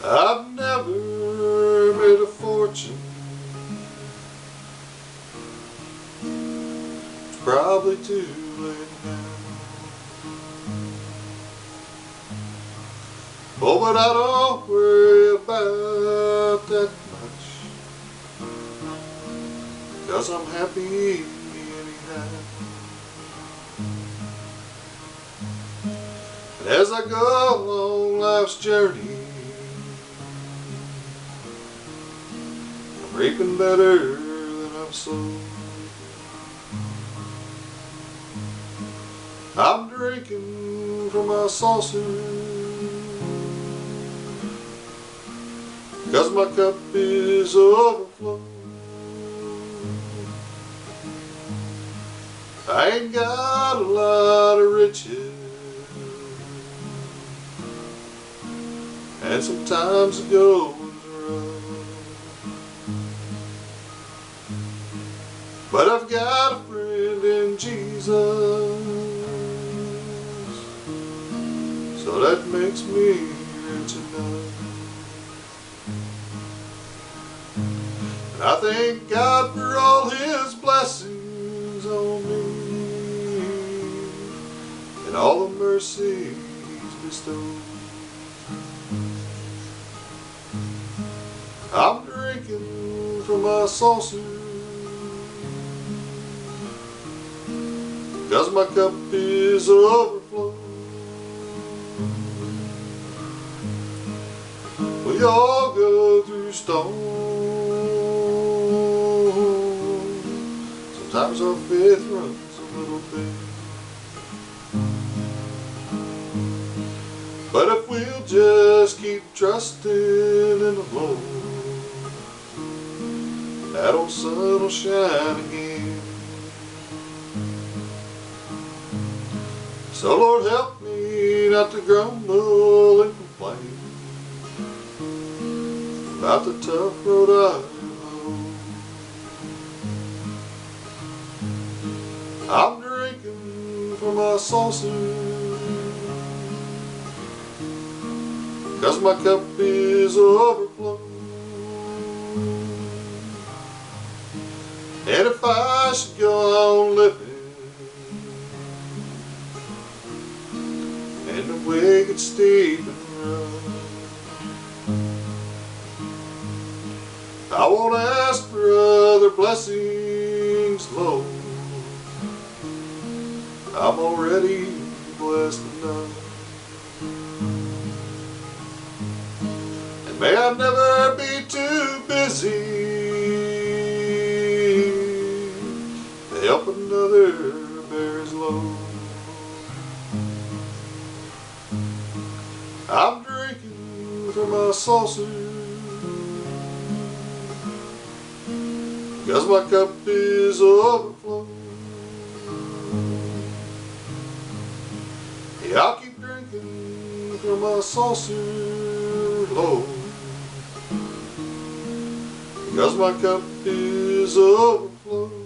I've never made a fortune. It's probably too late now. Oh, but I don't worry about that much, 'cause I'm happy anyhow. And as I go along life's journey, I'm reaping better than I've sown. I'm drinking from my saucer, 'cause my cup is overflowing. I ain't got a lot of riches, and sometimes the going's rough, but I've got a friend in Jesus, so that makes me rich enough. And I thank God for all His blessings on me, and all the mercy He's bestowed. I'm drinking from my saucer, 'cause my cup is overflowing. We all go through storms. Sometimes our faith runs a little thin, but if we'll just keep trusting in the Lord, that old sun will shine again. So Lord, help me not to grumble and complain about the tough road I hold. I'm drinking from my saucer, 'cause my cup is overflowing. And if I should go on living and the way gets steep and rough, I won't ask for other blessings, Lord. I'm already blessed enough. And may I never be too busy to help another bear his load. I'm drinking from my saucer, 'cause my cup is overflowing. Yeah, I'll keep drinking from my saucer, Lord, 'cause my cup is overflowing.